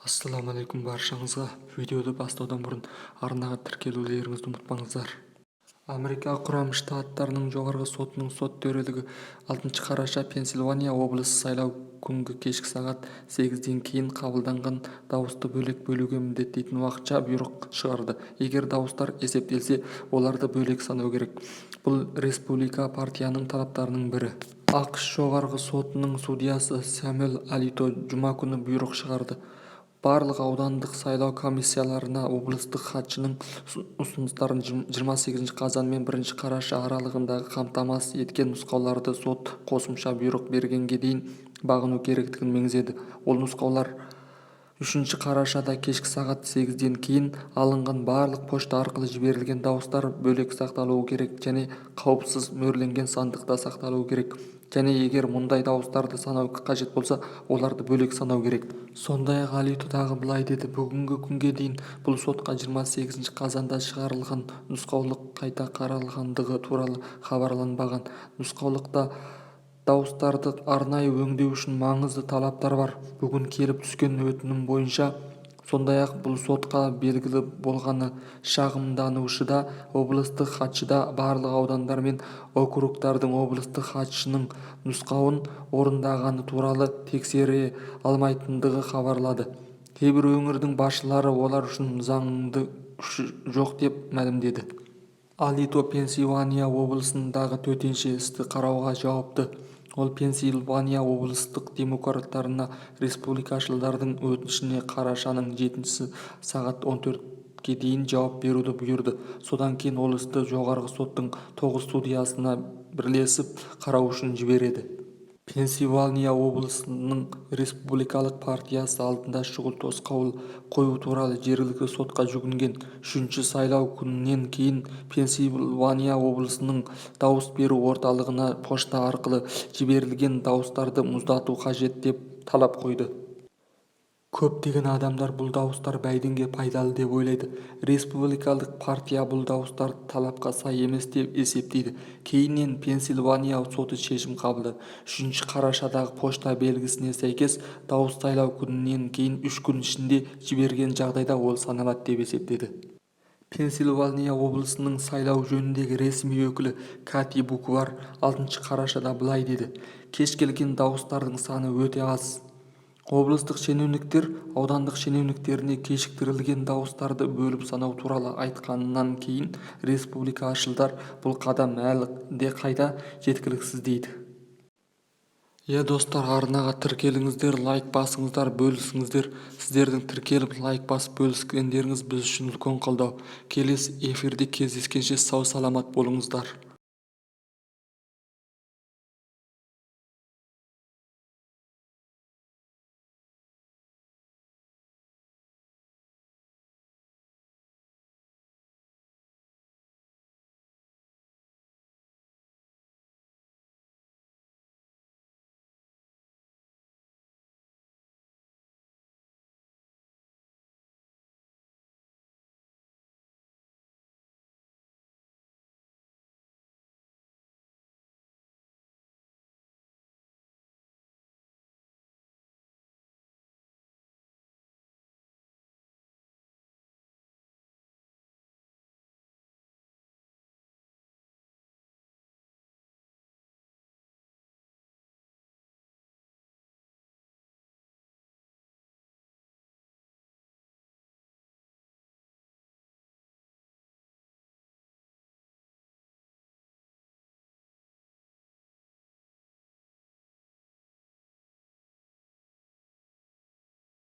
Ассалаумағалейкум баршаңызға. Видеоды бастаудан бұрын арнаға тіркелулеріңізді ұмытпаңыздар. Америка құрама штаттарының жоғарғы сотының сот төрелігі 6 қараша Пенсильвания облысы сайлау күнгі кешкі сағат 8-ден кейін қабылданған дауысты бөлек бөлуге міндеттейтін уақытша бұйрық шығарды. Егер дауыстар есептелсе, оларды бөлек санау керек. Бұл республика партияның талаптарының бірі. ақш жоғарғы сотының судьясы Сэмюэл Алито жұма күні бұйрық шығарды. Барлық аудандық сайлау комиссияларына облыстық хатшының ұсыныстарын 28 қазан мен 1 қараша аралығындағы қамтамасыз еткен нұсқауларды сот қосымша бұйрық бергенге дейін бағыну керектігін меңзеді. Ол нұсқаулар 3 қарашада кешкі сағат 8-ден кейін алынған барлық пошта арқылы жіберілген дауыстар бөлек сақталуы керек және қауіпсіз мөрленген сандықта сақталуы керек. Және егер мұндай дауыстарды санау қажет болса, оларды бөлек санау керек. Сондай-ақ Алито тағы былай деді: бүгінгі күнге дейін бұл сотқа 28 қазанда шығарылған нұсқаулық қайта қаралғандығы туралы хабарланбаған. Нұсқаулықта дауыстарды арнайы өңдеу үшін маңызды талаптар бар. Бүгін келіп түскен өтінім бойынша, сондай-ақ бұл сотқа белгілі болғаны, шағымданушыда, облыстық хатшыда барлық аудандар мен округтардың облыстық хатшының нұсқауын орындағаны туралы тексере алмайтындығы хабарлады. Кейбір өңірдің басшылары олар үшін заңды күші жоқ деп мәлімдеді. Алито Пенсильвания облысындағы төтенше істі қарауға жауапты. Ол Пенсильвания облыстық демократтарына республикашылдардың өтінішіне қарашаның 7-сі сағат 14-ке дейін жауап беруді бұйырды. Содан кейін ол істі жоғарғы соттың 9 судьясына бірлесіп қарау үшін жібереді. Пенсильвания облысының республикалық партиясы алдында шұғыл тосқауыл қою туралы жергілікті сотқа жүгінген. 3 сайлау күнінен кейін Пенсильвания облысының дауыс беру орталығына пошта арқылы жіберілген дауыстарды мұздату қажет деп талап қойды. Көптеген адамдар бұл дауыстар Байденге пайдалы деп ойлайды. Республикалық партия бұл дауыстар талапқа сай емес деп есептейді. Кейіннен Пенсильвания соты шешім қабылдады. 3 қарашадағы пошта белгісіне сәйкес дауыс сайлау күнінен кейін 3 күн ішінде жіберген жағдайда ол саналады деп есептеді. Пенсильвания облысының сайлау жөніндегі ресми өкілі Кати Буквар 6 қарашада былай деді: кеш келген дауыстардың саны өте аз. Облыстық шенеуніктер аудандық шенеуніктеріне кешіктірілген дауыстарды бөліп санау туралы айтқанынан кейін республикашылдар бұл қадам әлі де қайда жеткіліксіз дейді. Достар, арнаға тіркеліңіздер, лайк басыңыздар, бөлісіңіздер. Сіздердің тіркеліп лайк басып бөліскендеріңіз біз үшін үлкен қолдау. Келесі эфирде кездескенше сау саламат болыңыздар.